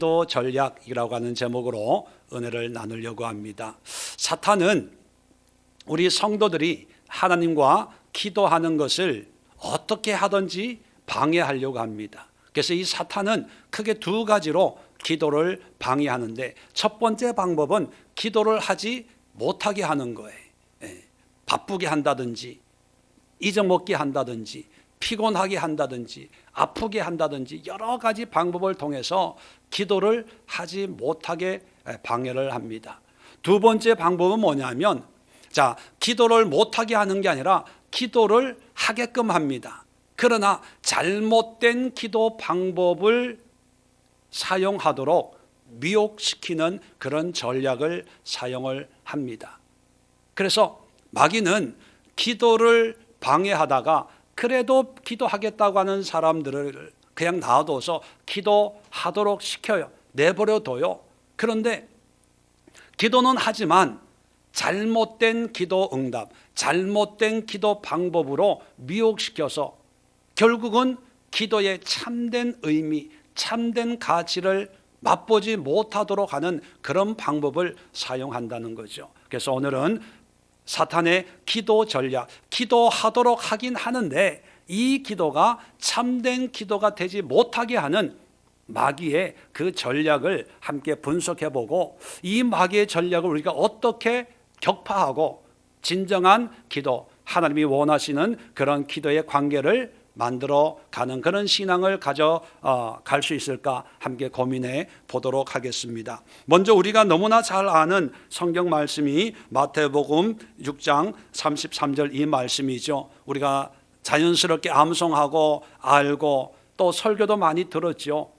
기도 전략이라고 하는 제목으로 은혜를 나누려고 합니다. 사탄은 우리 성도들이 하나님과 기도하는 것을 어떻게 하든지 방해하려고 합니다. 그래서 이 사탄은 크게 두 가지로 기도를 방해하는데, 첫 번째 방법은 기도를 하지 못하게 하는 거예요. 바쁘게 한다든지, 잊어먹게 한다든지, 피곤하게 한다든지, 아프게 한다든지 여러 가지 방법을 통해서 기도를 하지 못하게 방해를 합니다. 두 번째 방법은 뭐냐면, 기도를 못하게 하는 게 아니라 기도를 하게끔 합니다. 그러나 잘못된 기도 방법을 사용하도록 미혹시키는 그런 전략을 사용을 합니다. 그래서 마귀는 기도를 방해하다가 그래도 기도하겠다고 하는 사람들을 그냥 놔둬서 기도하도록 시켜요. 내버려둬요. 그런데 기도는 하지만 잘못된 기도 응답, 잘못된 기도 방법으로 미혹시켜서 결국은 기도의 참된 의미, 참된 가치를 맛보지 못하도록 하는 그런 방법을 사용한다는 거죠. 그래서 오늘은 사탄의 기도 전략, 기도하도록 하긴 하는데 이 기도가 참된 기도가 되지 못하게 하는 마귀의 그 전략을 함께 분석해보고, 이 마귀의 전략을 우리가 어떻게 격파하고 진정한 기도, 하나님이 원하시는 그런 기도의 관계를 만들어 가는 그런 신앙을 가져갈 수 있을까 함께 고민해 보도록 하겠습니다. 먼저 우리가 너무나 잘 아는 성경 말씀이 마태복음 6장 33절 이 말씀이죠. 우리가 자연스럽게 암송하고 알고 또 설교도 많이 들었죠.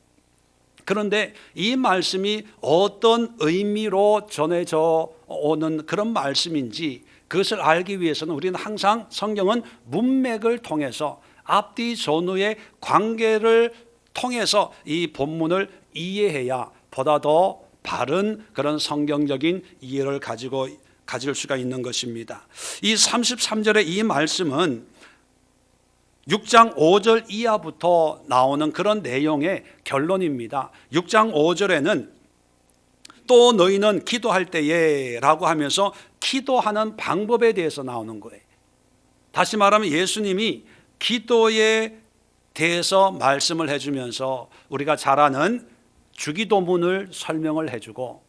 그런데 이 말씀이 어떤 의미로 전해져 오는 그런 말씀인지 그것을 알기 위해서는 우리는 항상 성경은 문맥을 통해서 앞뒤 전후의 관계를 통해서 이 본문을 이해해야 보다 더 바른 그런 성경적인 이해를 가질 수가 있는 것입니다. 이 33절의 이 말씀은 6장 5절 이하부터 나오는 그런 내용의 결론입니다. 6장 5절에는 또 너희는 기도할 때에 라고 하면서 기도하는 방법에 대해서 나오는 거예요. 다시 말하면 예수님이 기도에 대해서 말씀을 해주면서 우리가 잘 아는 주기도문을 설명을 해주고,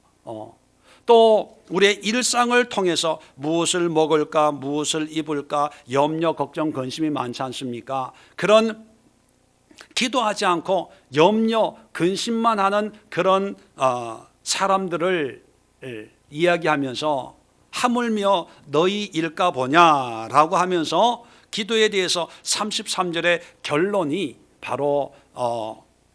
또 우리의 일상을 통해서 무엇을 먹을까, 무엇을 입을까 염려, 걱정, 근심이 많지 않습니까? 그런 기도하지 않고 염려, 근심만 하는 그런 사람들을 이야기하면서 하물며 너희 일까 보냐라고 하면서 기도에 대해서 33절의 결론이 바로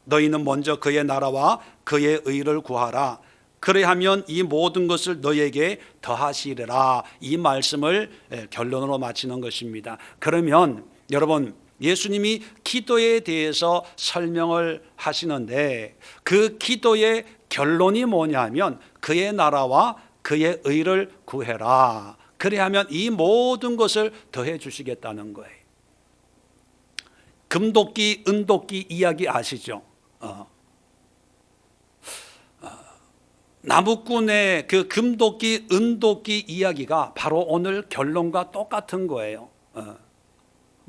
너희는 먼저 그의 나라와 그의 의를 구하라. 그래야면 이 모든 것을 너희에게 더하시리라. 이 말씀을 결론으로 마치는 것입니다. 그러면 여러분, 예수님이 기도에 대해서 설명을 하시는데 그 기도의 결론이 뭐냐면 그의 나라와 그의 의를 구해라. 그래야면 이 모든 것을 더해 주시겠다는 거예요. 금도끼, 은도끼 이야기 아시죠? 나무꾼의 그 금도끼, 은도끼 이야기가 바로 오늘 결론과 똑같은 거예요.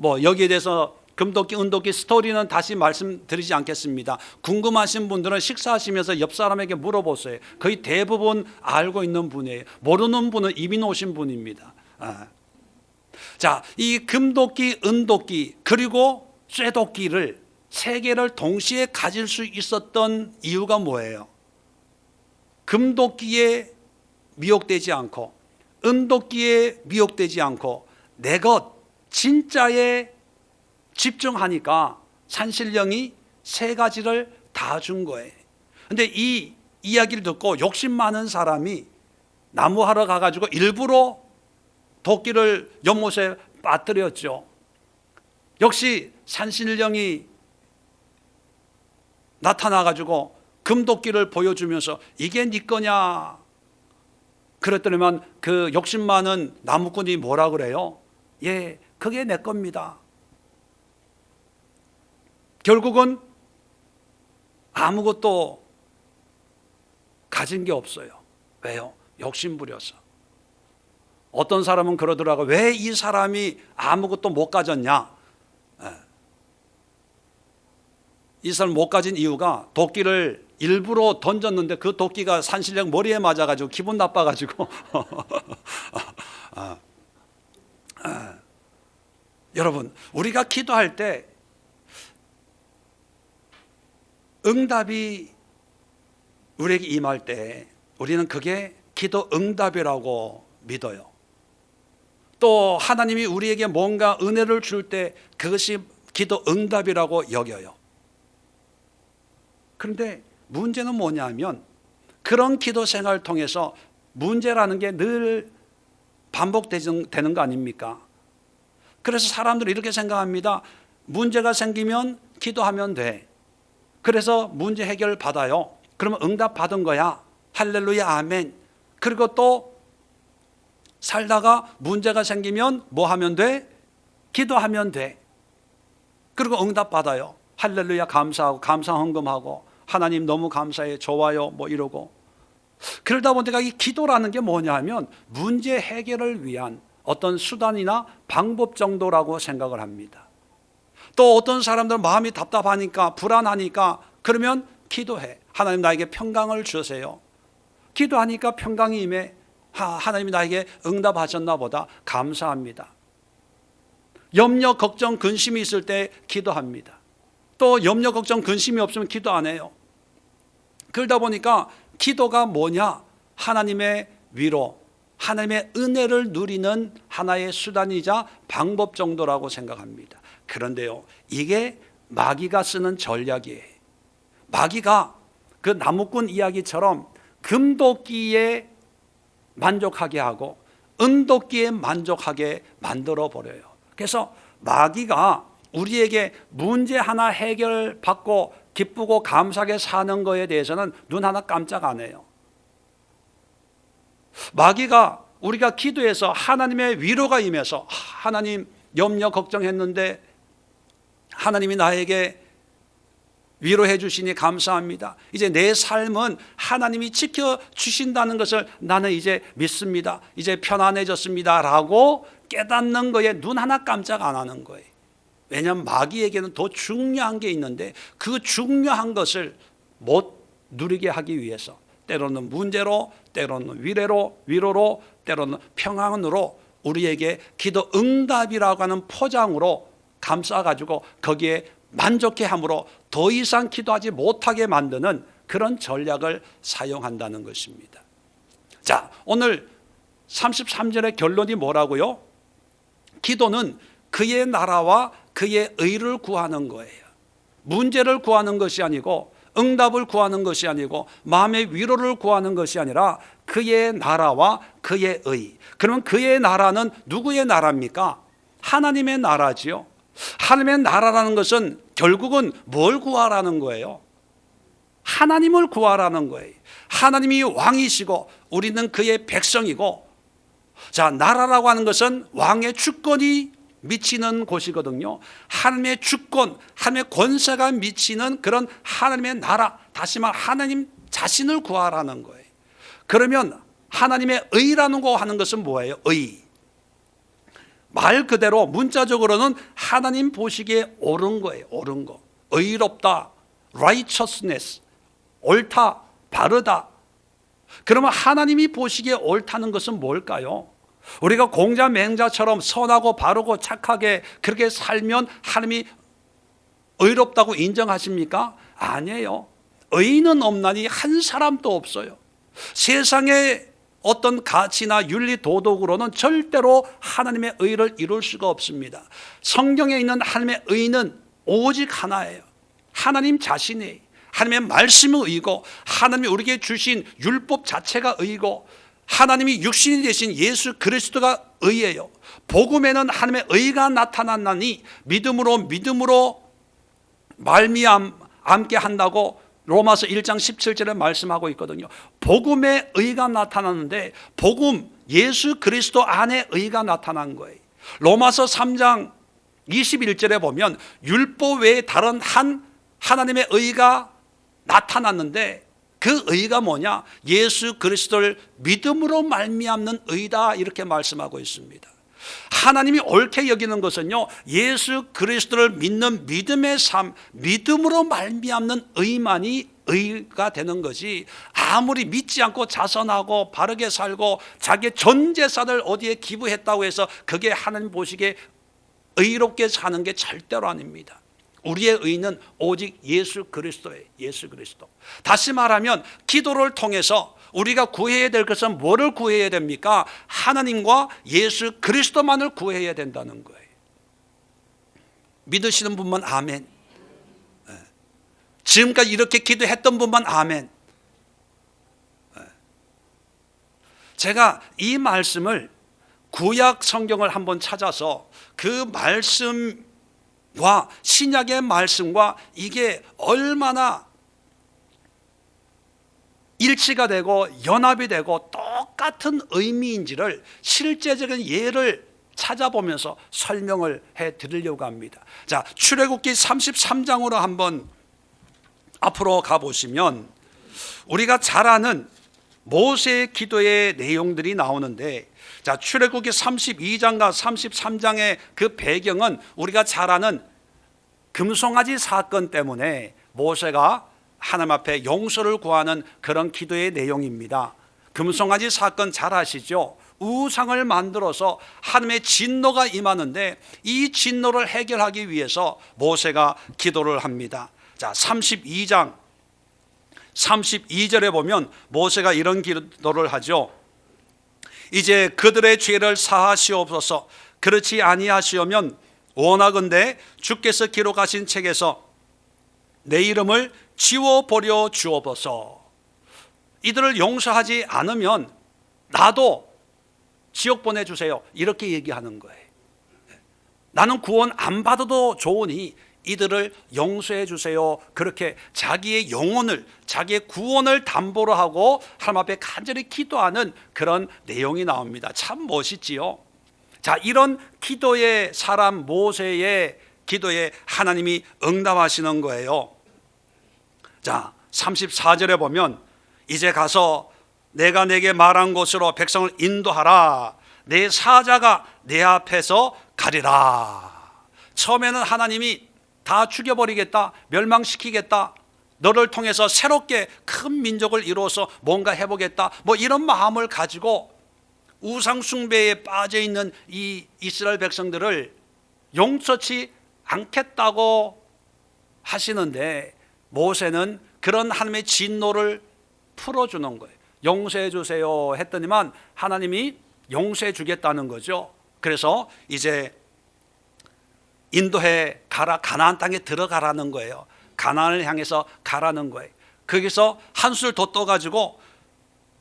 여기에 대해서 금도끼, 은도끼 스토리는 다시 말씀드리지 않겠습니다. 궁금하신 분들은 식사하시면서 옆 사람에게 물어보세요. 거의 대부분 알고 있는 분이에요. 모르는 분은 이민 오신 분입니다. 이 금도끼, 은도끼 그리고 쇠도끼를 세 개를 동시에 가질 수 있었던 이유가 뭐예요? 금도끼에 미혹되지 않고 은도끼에 미혹되지 않고 내 것 진짜에 집중하니까 산신령이 세 가지를 다 준 거예요. 근데 이 이야기를 듣고 욕심 많은 사람이 나무하러 가가지고 일부러 도끼를 연못에 빠뜨렸죠. 역시 산신령이 나타나가지고 금도끼를 보여주면서 이게 네 거냐? 그랬더니만 그 욕심 많은 나무꾼이 뭐라 그래요? 예, 그게 내 겁니다. 결국은 아무것도 가진 게 없어요. 왜요? 욕심 부려서. 어떤 사람은 그러더라고요. 왜 이 사람이 아무것도 못 가졌냐? 이 사람 못 가진 이유가 도끼를 일부러 던졌는데 그 도끼가 산신령 머리에 맞아가지고 기분 나빠가지고 여러분, 우리가 기도할 때 응답이 우리에게 임할 때 우리는 그게 기도 응답이라고 믿어요. 또 하나님이 우리에게 뭔가 은혜를 줄 때 그것이 기도 응답이라고 여겨요. 그런데 문제는 뭐냐면 그런 기도 생활을 통해서 문제라는 게 늘 반복되는 거 아닙니까? 그래서 사람들은 이렇게 생각합니다. 문제가 생기면 기도하면 돼. 그래서 문제 해결 받아요. 그러면 응답 받은 거야. 할렐루야, 아멘. 그리고 또 살다가 문제가 생기면 뭐 하면 돼? 기도하면 돼. 그리고 응답 받아요. 할렐루야, 감사하고 감사 헌금하고 하나님 너무 감사해, 좋아요, 뭐 이러고. 그러다 보니까 이 기도라는 게 뭐냐 하면 문제 해결을 위한 어떤 수단이나 방법 정도라고 생각을 합니다. 또 어떤 사람들은 마음이 답답하니까 불안하니까 그러면 기도해. 하나님 나에게 평강을 주세요. 기도하니까 평강이 임해. 하나님이 나에게 응답하셨나 보다. 감사합니다. 염려, 걱정, 근심이 있을 때 기도합니다. 또 염려, 걱정, 근심이 없으면 기도 안 해요. 그러다 보니까 기도가 뭐냐? 하나님의 위로, 하나님의 은혜를 누리는 하나의 수단이자 방법 정도라고 생각합니다. 그런데요, 이게 마귀가 쓰는 전략이에요. 마귀가 그 나무꾼 이야기처럼 금도끼에 만족하게 하고 은도끼에 만족하게 만들어 버려요. 그래서 마귀가 우리에게 문제 하나 해결받고 기쁘고 감사하게 사는 거에 대해서는 눈 하나 깜짝 안 해요. 마귀가 우리가 기도해서 하나님의 위로가 임해서 하나님 염려 걱정했는데 하나님이 나에게 위로해 주시니 감사합니다. 이제 내 삶은 하나님이 지켜주신다는 것을 나는 이제 믿습니다. 이제 편안해졌습니다 라고 깨닫는 거에 눈 하나 깜짝 안 하는 거예요. 왜냐하면 마귀에게는 더 중요한 게 있는데 그 중요한 것을 못 누리게 하기 위해서 때로는 문제로, 때로는 위로로, 때로는 평안으로 우리에게 기도 응답이라고 하는 포장으로 감싸가지고 거기에 만족해 함으로 더 이상 기도하지 못하게 만드는 그런 전략을 사용한다는 것입니다. 자, 오늘 33절의 결론이 뭐라고요? 기도는 그의 나라와 그의 의를 구하는 거예요. 문제를 구하는 것이 아니고 응답을 구하는 것이 아니고 마음의 위로를 구하는 것이 아니라 그의 나라와 그의 의. 그러면 그의 나라는 누구의 나라입니까? 하나님의 나라지요. 하나님의 나라라는 것은 결국은 뭘 구하라는 거예요? 하나님을 구하라는 거예요. 하나님이 왕이시고 우리는 그의 백성이고, 자, 나라라고 하는 것은 왕의 주권이 미치는 곳이거든요. 하나님의 주권, 하나님의 권세가 미치는 그런 하나님의 나라, 다시 말 하나님 자신을 구하라는 거예요. 그러면 하나님의 의라는 거 하는 것은 뭐예요? 의. 말 그대로 문자적으로는 하나님 보시기에 옳은 거예요. 옳은 거. 의롭다, righteousness, 옳다, 바르다. 그러면 하나님이 보시기에 옳다는 것은 뭘까요? 우리가 공자 맹자처럼 선하고 바르고 착하게 그렇게 살면 하나님이 의롭다고 인정하십니까? 아니에요. 의인은 없나니 한 사람도 없어요. 세상에 어떤 가치나 윤리 도덕으로는 절대로 하나님의 의를 이룰 수가 없습니다. 성경에 있는 하나님의 의는 오직 하나예요. 하나님 자신이, 하나님의 말씀의 의고, 하나님이 우리에게 주신 율법 자체가 의고, 하나님이 육신이 되신 예수 그리스도가 의예요. 복음에는 하나님의 의가 나타났나니 믿음으로 말미암게 한다고 로마서 1장 17절에 말씀하고 있거든요. 복음의 의가 나타났는데 복음 예수 그리스도 안에 의가 나타난 거예요. 로마서 3장 21절에 보면 율법 외에 다른 한 하나님의 의가 나타났는데 그 의가 뭐냐? 예수 그리스도를 믿음으로 말미암는 의다, 이렇게 말씀하고 있습니다. 하나님이 옳게 여기는 것은요, 예수 그리스도를 믿는 믿음의 삶, 믿음으로 말미암는 의만이 의가 되는 거지, 아무리 믿지 않고 자선하고 바르게 살고 자기의 전 재산을 어디에 기부했다고 해서 그게 하나님 보시기에 의롭게 사는 게 절대로 아닙니다. 우리의 의는 오직 예수 그리스도예요. 예수 그리스도. 다시 말하면 기도를 통해서 우리가 구해야 될 것은 뭐를 구해야 됩니까? 하나님과 예수 그리스도만을 구해야 된다는 거예요. 믿으시는 분만 아멘. 지금까지 이렇게 기도했던 분만 아멘. 제가 이 말씀을 구약 성경을 한번 찾아서 그 말씀과 신약의 말씀과 이게 얼마나 일치가 되고 연합이 되고 똑같은 의미인지를 실제적인 예를 찾아보면서 설명을 해 드리려고 합니다. 자, 출애굽기 33장으로 한번 앞으로 가보시면 우리가 잘 아는 모세의 기도의 내용들이 나오는데, 자, 출애굽기 32장과 33장의 그 배경은 우리가 잘 아는 금송아지 사건 때문에 모세가 하나님 앞에 용서를 구하는 그런 기도의 내용입니다. 금송아지 사건 잘 아시죠? 우상을 만들어서 하나님의 진노가 임하는데 이 진노를 해결하기 위해서 모세가 기도를 합니다. 자, 32장 32절에 보면 모세가 이런 기도를 하죠. 이제 그들의 죄를 사하시옵소서. 그렇지 아니하시오면 원하건대 주께서 기록하신 책에서 내 이름을 지워버려 주옵소서. 이들을 용서하지 않으면 나도 지옥 보내주세요, 이렇게 얘기하는 거예요. 나는 구원 안 받아도 좋으니 이들을 용서해 주세요, 그렇게 자기의 영혼을, 자기의 구원을 담보로 하고 하나님 앞에 간절히 기도하는 그런 내용이 나옵니다. 참 멋있지요. 자, 이런 기도의 사람 모세의 기도에 하나님이 응답하시는 거예요. 자, 34절에 보면 이제 가서 내가 내게 말한 곳으로 백성을 인도하라. 내 사자가 내 앞에서 가리라. 처음에는 하나님이 다 죽여버리겠다, 멸망시키겠다, 너를 통해서 새롭게 큰 민족을 이루어서 뭔가 해보겠다, 뭐 이런 마음을 가지고 우상 숭배에 빠져 있는 이 이스라엘 백성들을 용서치 않겠다고 하시는데, 모세는 그런 하나님의 진노를 풀어주는 거예요. 용서해 주세요 했더니만 하나님이 용서해 주겠다는 거죠. 그래서 이제 인도해 가라, 가나안 땅에 들어가라는 거예요. 가나안을 향해서 가라는 거예요. 거기서 한술 더 떠가지고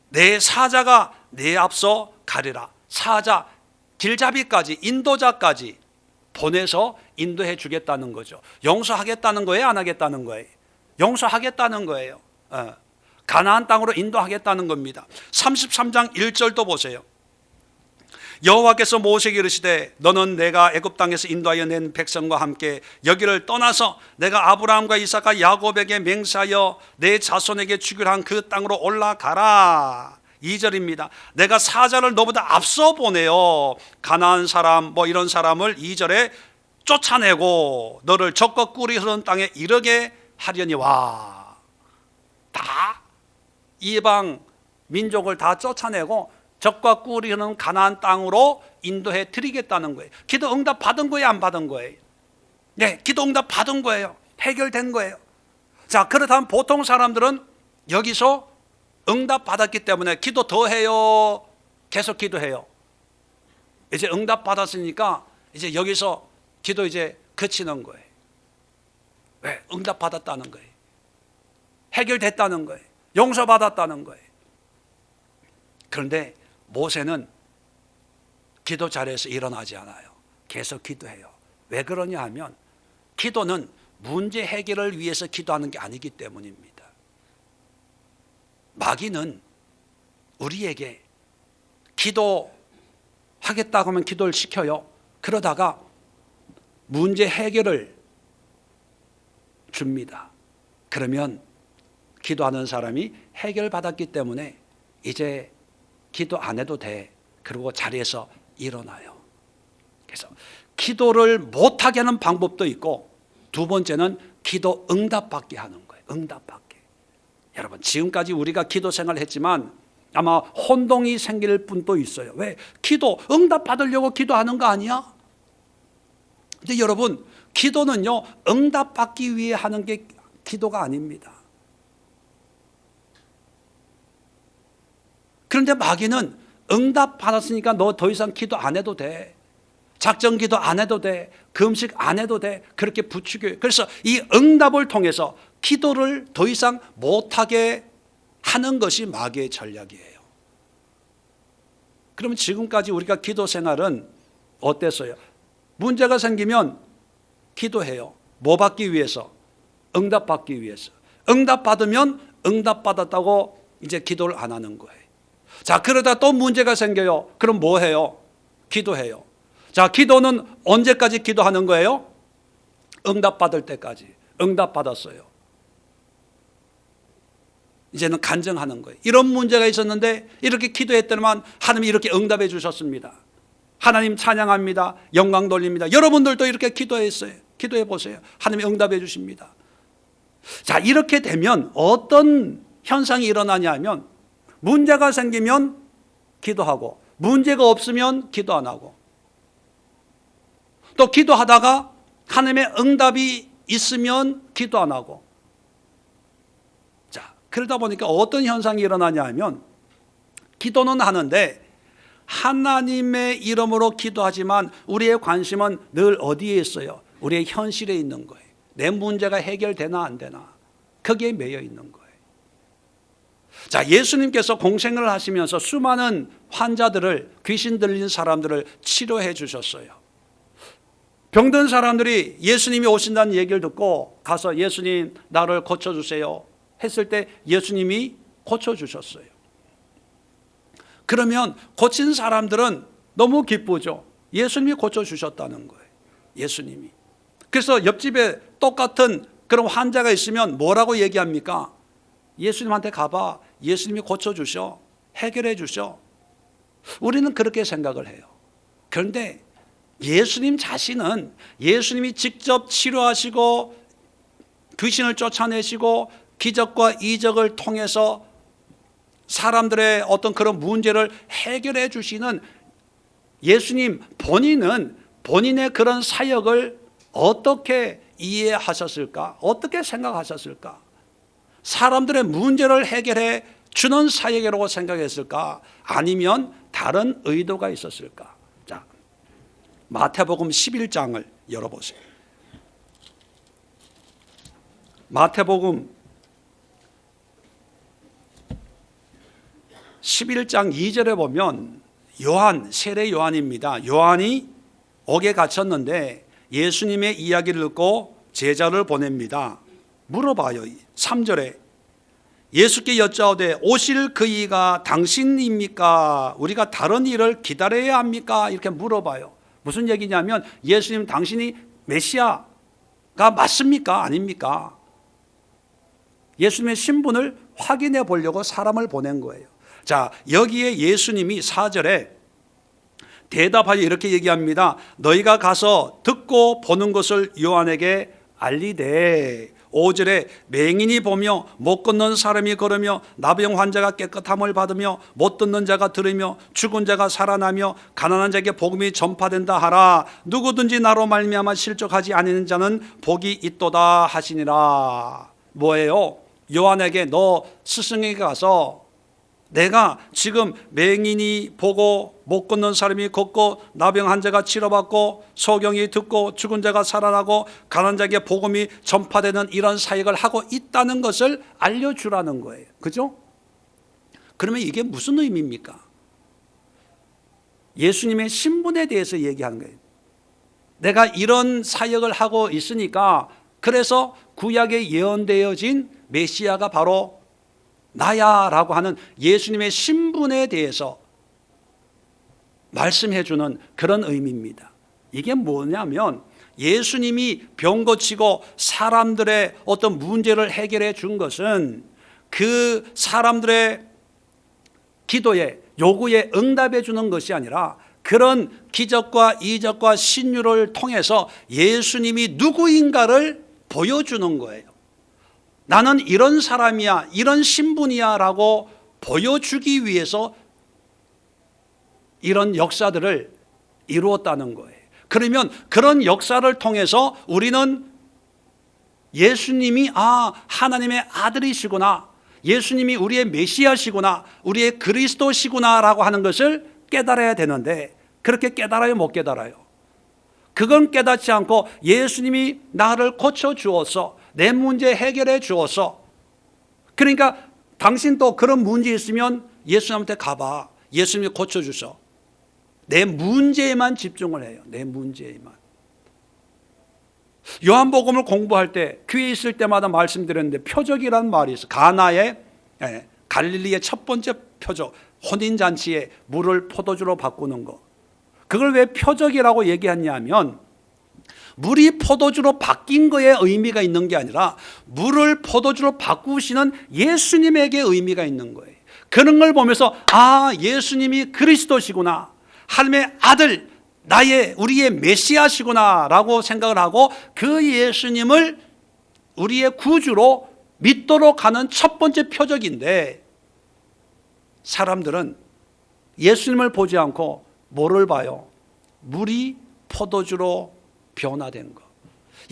내 사자가 내 앞서 가리라. 사자, 길잡이까지, 인도자까지 보내서 인도해 주겠다는 거죠. 용서하겠다는 거예요, 안 하겠다는 거예요? 용서하겠다는 거예요. 가나안 땅으로 인도하겠다는 겁니다. 33장 1절도 보세요. 여호와께서 모세에게 이르시되 너는 내가 애굽 땅에서 인도하여 낸 백성과 함께 여기를 떠나서 내가 아브라함과 이삭과 야곱에게 맹세하여 내 자손에게 주기로 한 그 땅으로 올라가라. 2절입니다. 내가 사자를 너보다 앞서 보내어 가나안 사람 뭐 이런 사람을 2절에 쫓아내고 너를 적과 꿀이 흐르는 땅에 이르게 하려니와. 다 이방 민족을 다 쫓아내고 적과 꿀이 흐르는 가나안 땅으로 인도해 드리겠다는 거예요. 기도 응답 받은 거예요, 안 받은 거예요? 네, 기도 응답 받은 거예요. 해결된 거예요. 자, 그렇다면 보통 사람들은 여기서 응답 받았기 때문에 기도 더 해요, 계속 기도해요? 이제 응답 받았으니까 이제 여기서 기도 이제 그치는 거예요. 왜? 응답 받았다는 거예요. 해결됐다는 거예요. 용서받았다는 거예요. 그런데 모세는 기도 자리에서 일어나지 않아요. 계속 기도해요. 왜 그러냐 하면 기도는 문제 해결을 위해서 기도하는 게 아니기 때문입니다. 마귀는 우리에게 기도하겠다고 하면 기도를 시켜요. 그러다가 문제 해결을 줍니다. 그러면 기도하는 사람이 해결받았기 때문에 이제 기도 안 해도 돼. 그리고 자리에서 일어나요. 그래서 기도를 못하게 하는 방법도 있고, 두 번째는 기도 응답받게 하는 거예요. 응답받게. 여러분, 지금까지 우리가 기도 생활을 했지만 아마 혼동이 생길 분도 있어요. 왜? 기도 응답받으려고 기도하는 거 아니야? 근데 여러분, 기도는요, 응답받기 위해 하는 게 기도가 아닙니다. 그런데 마귀는 응답받았으니까 너 더 이상 기도 안 해도 돼. 작전 기도 안 해도 돼. 금식 안 해도 돼. 그렇게 부추겨요. 그래서 이 응답을 통해서 기도를 더 이상 못하게 하는 것이 마귀의 전략이에요. 그러면 지금까지 우리가 기도 생활은 어땠어요? 문제가 생기면 기도해요. 뭐 받기 위해서? 응답받기 위해서. 응답받으면 응답받았다고 이제 기도를 안 하는 거예요. 자, 그러다 또 문제가 생겨요. 그럼 뭐 해요? 기도해요. 자, 기도는 언제까지 기도하는 거예요? 응답받을 때까지. 응답받았어요. 이제는 간증하는 거예요. 이런 문제가 있었는데 이렇게 기도했더니만 하나님이 이렇게 응답해 주셨습니다. 하나님 찬양합니다. 영광 돌립니다. 여러분들도 이렇게 기도했어요. 기도해 보세요. 하나님이 응답해 주십니다. 자, 이렇게 되면 어떤 현상이 일어나냐 하면, 문제가 생기면 기도하고, 문제가 없으면 기도 안 하고, 또 기도하다가 하나님의 응답이 있으면 기도 안 하고. 자, 그러다 보니까 어떤 현상이 일어나냐 하면, 기도는 하는데 하나님의 이름으로 기도하지만 우리의 관심은 늘 어디에 있어요? 우리의 현실에 있는 거예요. 내 문제가 해결되나 안 되나, 거기에 매여 있는 거예요. 자, 예수님께서 공생을 하시면서 수많은 환자들을, 귀신 들린 사람들을 치료해 주셨어요. 병든 사람들이 예수님이 오신다는 얘기를 듣고 가서 예수님 나를 고쳐주세요 했을 때 예수님이 고쳐주셨어요. 그러면 고친 사람들은 너무 기쁘죠. 예수님이 고쳐주셨다는 거예요. 예수님이. 그래서 옆집에 똑같은 그런 환자가 있으면 뭐라고 얘기합니까? 예수님한테 가봐. 예수님이 고쳐주셔. 해결해 주셔. 우리는 그렇게 생각을 해요. 그런데 예수님 자신은 예수님이 직접 치료하시고 귀신을 쫓아내시고 기적과 이적을 통해서 사람들의 어떤 그런 문제를 해결해 주시는 예수님 본인은 본인의 그런 사역을 어떻게 이해하셨을까? 어떻게 생각하셨을까? 사람들의 문제를 해결해 주는 사역이라고 생각했을까? 아니면 다른 의도가 있었을까? 자, 마태복음 11장을 열어보세요. 마태복음 11장 2절에 보면 요한, 세례 요한입니다. 요한이 옥에 갇혔는데 예수님의 이야기를 듣고 제자를 보냅니다. 물어봐요. 3절에 예수께 여짜오되 오실 그 이가 당신입니까? 우리가 다른 일을 기다려야 합니까? 이렇게 물어봐요. 무슨 얘기냐면 예수님 당신이 메시아가 맞습니까? 아닙니까? 예수님의 신분을 확인해 보려고 사람을 보낸 거예요. 자, 여기에 예수님이 4절에 대답하여 이렇게 얘기합니다. 너희가 가서 듣고 보는 것을 요한에게 알리되. 5절에 맹인이 보며 못 걷는 사람이 걸으며 나병 환자가 깨끗함을 받으며 못 듣는 자가 들으며 죽은 자가 살아나며 가난한 자에게 복음이 전파된다 하라. 누구든지 나로 말미암아 실족하지 아니는 자는 복이 있도다 하시니라. 뭐예요? 요한에게 너 스승에게 가서 내가 지금 맹인이 보고 못 걷는 사람이 걷고 나병 환자가 치료받고 소경이 듣고 죽은 자가 살아나고 가난한 자에게 복음이 전파되는 이런 사역을 하고 있다는 것을 알려주라는 거예요. 그죠? 그러면 이게 무슨 의미입니까? 예수님의 신분에 대해서 얘기하는 거예요. 내가 이런 사역을 하고 있으니까 그래서 구약에 예언되어진 메시아가 바로 나야 라고 하는 예수님의 신분에 대해서 말씀해 주는 그런 의미입니다. 이게 뭐냐면 예수님이 병 고치고 사람들의 어떤 문제를 해결해 준 것은 그 사람들의 기도에, 요구에 응답해 주는 것이 아니라 그런 기적과 이적과 신유를 통해서 예수님이 누구인가를 보여주는 거예요. 나는 이런 사람이야, 이런 신분이야 라고 보여주기 위해서 이런 역사들을 이루었다는 거예요. 그러면 그런 역사를 통해서 우리는 예수님이 하나님의 아들이시구나, 예수님이 우리의 메시아시구나, 우리의 그리스도시구나 라고 하는 것을 깨달아야 되는데, 그렇게 깨달아요, 못 깨달아요? 그건 깨닫지 않고 예수님이 나를 고쳐주었어, 내 문제 해결해 주었어, 그러니까 당신도 그런 문제 있으면 예수님한테 가봐, 예수님이 고쳐주셔. 내 문제에만 집중을 해요. 내 문제에만. 요한복음을 공부할 때 교회에 있을 때마다 말씀드렸는데 표적이라는 말이 있어요. 가나의 갈릴리의 첫 번째 표적, 혼인잔치에 물을 포도주로 바꾸는 거. 그걸 왜 표적이라고 얘기하냐면 물이 포도주로 바뀐 거에 의미가 있는 게 아니라 물을 포도주로 바꾸시는 예수님에게 의미가 있는 거예요. 그런 걸 보면서 예수님이 그리스도시구나, 하나님의 아들, 우리의 메시아시구나 라고 생각을 하고 그 예수님을 우리의 구주로 믿도록 하는 첫 번째 표적인데, 사람들은 예수님을 보지 않고 뭐를 봐요? 물이 포도주로 변화된 거.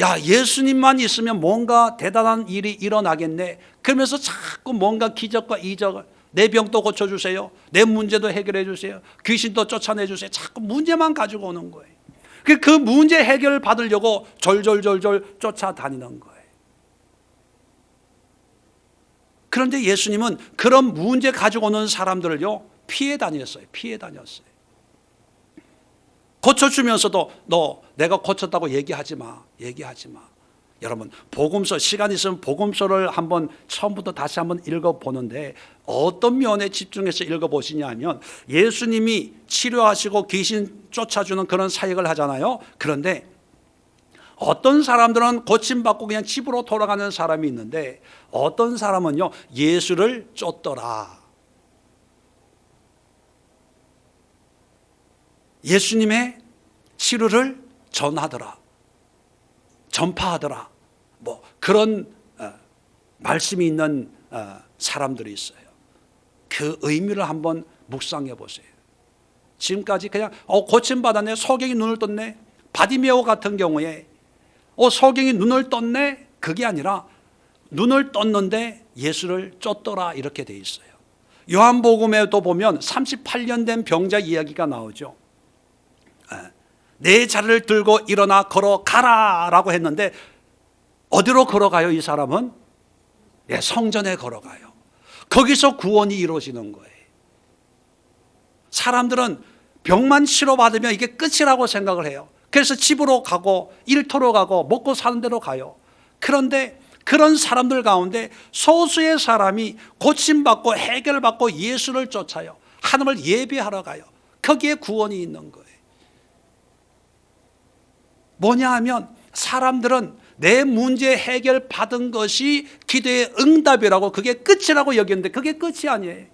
야, 예수님만 있으면 뭔가 대단한 일이 일어나겠네. 그러면서 자꾸 뭔가 기적과 이적을, 내 병도 고쳐주세요, 내 문제도 해결해 주세요, 귀신도 쫓아내 주세요. 자꾸 문제만 가지고 오는 거예요. 그 문제 해결을 받으려고 졸졸졸졸 쫓아다니는 거예요. 그런데 예수님은 그런 문제 가지고 오는 사람들을요 피해 다녔어요. 피해 다녔어요. 고쳐주면서도 너 내가 고쳤다고 얘기하지 마, 얘기하지 마. 여러분, 복음서, 시간 있으면 복음서를 한번 처음부터 다시 한번 읽어보는데 어떤 면에 집중해서 읽어보시냐 하면, 예수님이 치료하시고 귀신 쫓아주는 그런 사역을 하잖아요. 그런데 어떤 사람들은 고침받고 그냥 집으로 돌아가는 사람이 있는데, 어떤 사람은요 예수를 쫓더라, 예수님의 치료를 전하더라, 전파하더라, 뭐 그런 말씀이 있는 사람들이 있어요. 그 의미를 한번 묵상해 보세요. 지금까지 그냥 고침받았네, 소경이 눈을 떴네, 바디메오 같은 경우에 소경이 눈을 떴네, 그게 아니라 눈을 떴는데 예수를 쫓더라 이렇게 돼 있어요. 요한복음에도 보면 38년 된 병자 이야기가 나오죠. 내 자리를 들고 일어나 걸어가라 라고 했는데 어디로 걸어가요? 이 사람은 성전에 걸어가요. 거기서 구원이 이루어지는 거예요. 사람들은 병만 치료받으면 이게 끝이라고 생각을 해요. 그래서 집으로 가고 일터로 가고 먹고 사는 데로 가요. 그런데 그런 사람들 가운데 소수의 사람이 고침받고 해결받고 예수를 쫓아요. 하나님을 예배하러 가요. 거기에 구원이 있는 거예요. 뭐냐 하면 사람들은 내 문제 해결 받은 것이 기도의 응답이라고, 그게 끝이라고 여겼는데 그게 끝이 아니에요.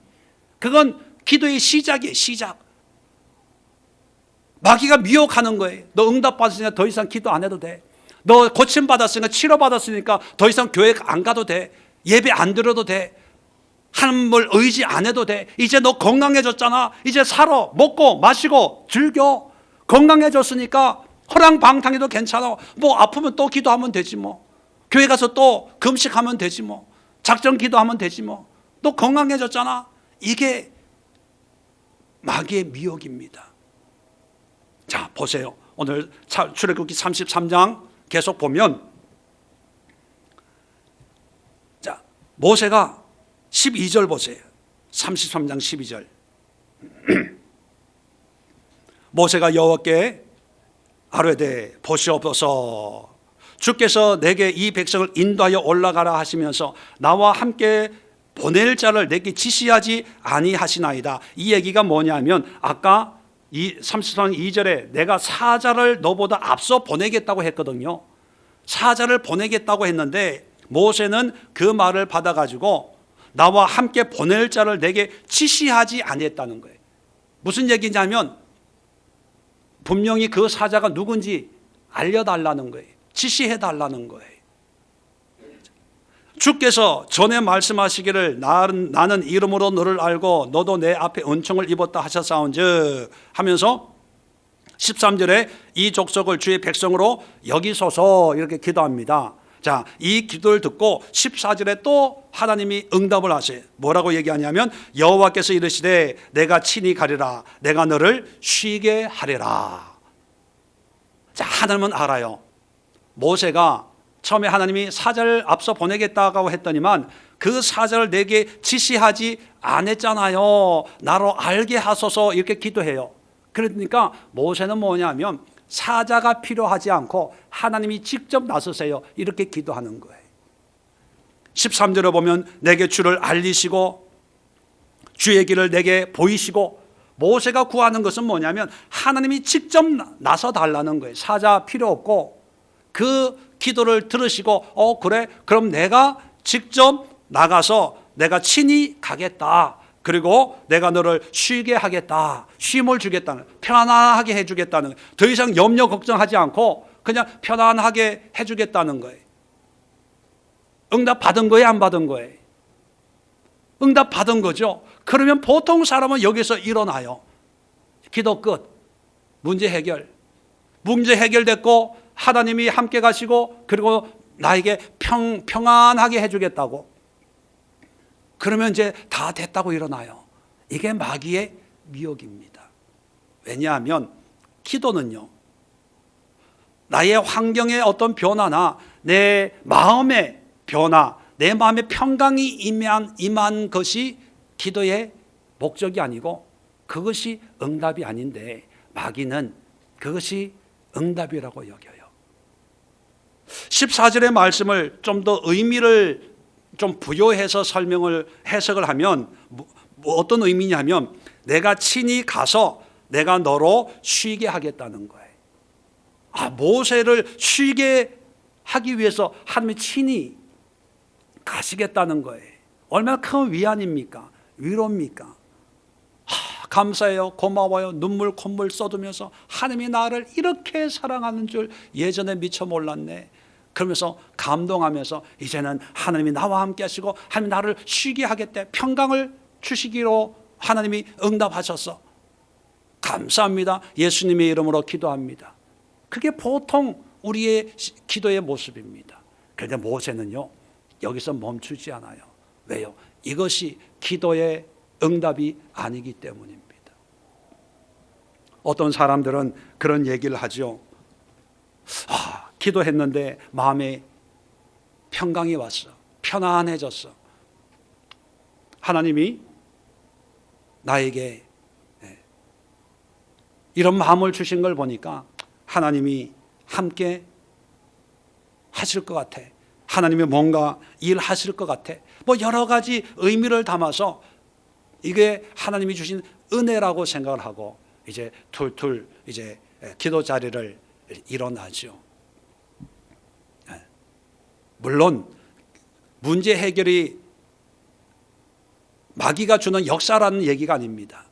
그건 기도의 시작이에요. 시작. 마귀가 미혹하는 거예요. 너 응답 받았으니까 더 이상 기도 안 해도 돼. 너 고침 받았으니까, 치료 받았으니까 더 이상 교회 안 가도 돼. 예배 안 드려도 돼. 하나님을 의지 안 해도 돼. 이제 너 건강해졌잖아. 이제 살아, 먹고 마시고 즐겨. 건강해졌으니까 허랑방탕해도 괜찮아. 뭐 아프면 또 기도하면 되지 뭐. 교회 가서 또 금식하면 되지 뭐. 작정 기도하면 되지 뭐. 또 건강해졌잖아. 이게 마귀의 미혹입니다. 자, 보세요. 오늘 출애굽기 33장 계속 보면, 자, 모세가 12절 보세요. 33장 12절. 모세가 여호와께 아뢰되 보시옵소서, 주께서 내게 이 백성을 인도하여 올라가라 하시면서 나와 함께 보낼 자를 내게 지시하지 아니하시나이다. 이 얘기가 뭐냐면, 아까 이 33장 2절에 내가 사자를 너보다 앞서 보내겠다고 했거든요. 사자를 보내겠다고 했는데 모세는 그 말을 받아가지고 나와 함께 보낼 자를 내게 지시하지 아니했다는 거예요. 무슨 얘기냐면 분명히 그 사자가 누군지 알려달라는 거예요. 지시해달라는 거예요. 주께서 전에 말씀하시기를 나는 이름으로 너를 알고 너도 내 앞에 은총을 입었다 하셨사온즉 하면서 13절에 이 족속을 주의 백성으로 여기소서 이렇게 기도합니다. 자, 이 기도를 듣고 14절에 또 하나님이 응답을 하세요. 뭐라고 얘기하냐면 여호와께서 이르시되 내가 친히 가리라 내가 너를 쉬게 하리라. 자, 하나님은 알아요. 모세가 처음에 하나님이 사자를 앞서 보내겠다고 했더니만 그 사자를 내게 지시하지 않았잖아요. 나로 알게 하소서 이렇게 기도해요. 그러니까 모세는 뭐냐면 사자가 필요하지 않고 하나님이 직접 나서세요 이렇게 기도하는 거예요. 13절에 보면 내게 주를 알리시고 주의 길을 내게 보이시고, 모세가 구하는 것은 뭐냐면 하나님이 직접 나서 달라는 거예요. 사자 필요 없고 그 기도를 들으시고 그래 그럼 내가 직접 나가서 내가 친히 가겠다. 그리고 내가 너를 쉬게 하겠다. 쉼을 주겠다는, 편안하게 해주겠다는, 더 이상 염려 걱정하지 않고 그냥 편안하게 해주겠다는 거예요. 응답 받은 거예요, 안 받은 거예요? 응답 받은 거죠. 그러면 보통 사람은 여기서 일어나요. 기도 끝. 문제 해결. 문제 해결됐고 하나님이 함께 가시고 그리고 나에게 평안하게 해주겠다고. 그러면 이제 다 됐다고 일어나요. 이게 마귀의 미혹입니다. 왜냐하면 기도는요, 나의 환경의 어떤 변화나 내 마음의 변화, 내 마음의 평강이 임한 것이 기도의 목적이 아니고 그것이 응답이 아닌데 마귀는 그것이 응답이라고 여겨요. 14절의 말씀을 좀 더 의미를 좀 부여해서 해석을 하면 어떤 의미냐면 내가 친히 가서 내가 너로 쉬게 하겠다는 거예요. 모세를 쉬게 하기 위해서 하나님이 친히 가시겠다는 거예요. 얼마나 큰 위안입니까? 위로입니까? 감사해요, 고마워요, 눈물 콧물 쏟으면서 하나님이 나를 이렇게 사랑하는 줄 예전에 미처 몰랐네. 그러면서 감동하면서 이제는 하나님이 나와 함께 하시고 하나님이 나를 쉬게 하겠대, 평강을 주시기로 하나님이 응답하셨어. 감사합니다. 예수님의 이름으로 기도합니다. 그게 보통 우리의 기도의 모습입니다. 그런데 모세는요 여기서 멈추지 않아요. 왜요? 이것이 기도의 응답이 아니기 때문입니다. 어떤 사람들은 그런 얘기를 하죠. 기도했는데 마음에 평강이 왔어. 편안해졌어. 하나님이 나에게 이런 마음을 주신 걸 보니까 하나님이 함께 하실 것 같아. 하나님이 뭔가 일하실 것 같아. 뭐 여러 가지 의미를 담아서 이게 하나님이 주신 은혜라고 생각을 하고 이제 툴툴 이제 기도 자리를 일어나죠. 물론 문제 해결이 마귀가 주는 역사라는 얘기가 아닙니다.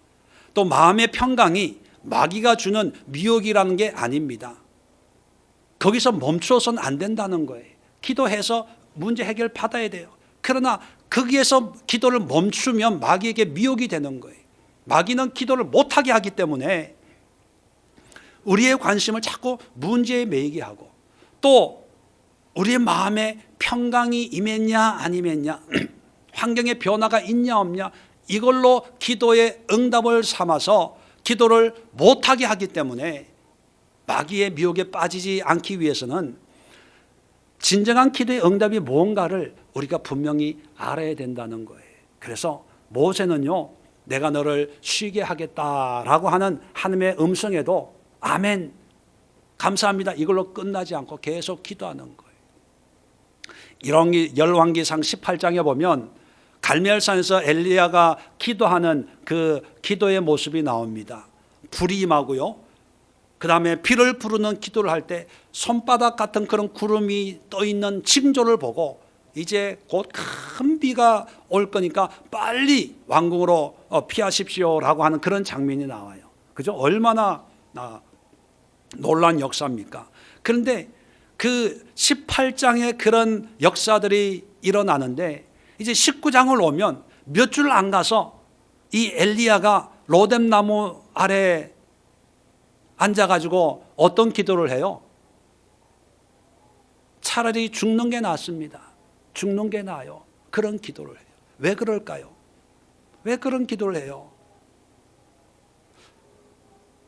또 마음의 평강이 마귀가 주는 미혹이라는 게 아닙니다. 거기서 멈춰서는 안 된다는 거예요. 기도해서 문제 해결 받아야 돼요. 그러나 거기에서 기도를 멈추면 마귀에게 미혹이 되는 거예요. 마귀는 기도를 못하게 하기 때문에 우리의 관심을 자꾸 문제에 매이게 하고, 또 우리의 마음에 평강이 임했냐 안 임했냐, 환경의 변화가 있냐 없냐, 이걸로 기도의 응답을 삼아서 기도를 못하게 하기 때문에 마귀의 미혹에 빠지지 않기 위해서는 진정한 기도의 응답이 뭔가를 우리가 분명히 알아야 된다는 거예요. 그래서 모세는요 내가 너를 쉬게 하겠다라고 하는 하나님의 음성에도 아멘 감사합니다 이걸로 끝나지 않고 계속 기도하는 거예요. 열왕기상 18장에 보면 갈멜산에서 엘리야가 기도하는 그 기도의 모습이 나옵니다. 불이 임하고요, 그 다음에 비를 부르는 기도를 할 때 손바닥 같은 그런 구름이 떠 있는 징조를 보고 이제 곧 큰 비가 올 거니까 빨리 왕궁으로 피하십시오라고 하는 그런 장면이 나와요. 그죠? 얼마나 놀라운 역사입니까? 그런데 그 18장의 그런 역사들이 일어나는데 이제 19장을 오면 몇 줄 안 가서 이 엘리야가 로뎀나무 아래 앉아가지고 어떤 기도를 해요? 차라리 죽는 게 낫습니다. 죽는 게 나아요. 그런 기도를 해요. 왜 그럴까요? 왜 그런 기도를 해요?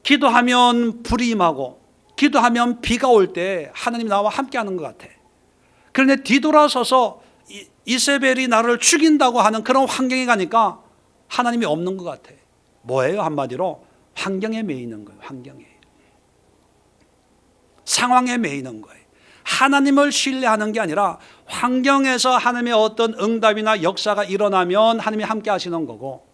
기도하면 불이 임하고 기도하면 비가 올 때 하나님 나와 함께하는 것 같아. 그런데 뒤돌아서서 이세벨이 나를 죽인다고 하는 그런 환경에 가니까 하나님이 없는 것 같아. 뭐예요? 한마디로 환경에 매이는 거예요. 환경에. 상황에 매이는 거예요. 하나님을 신뢰하는 게 아니라 환경에서 하나님의 어떤 응답이나 역사가 일어나면 하나님이 함께 하시는 거고,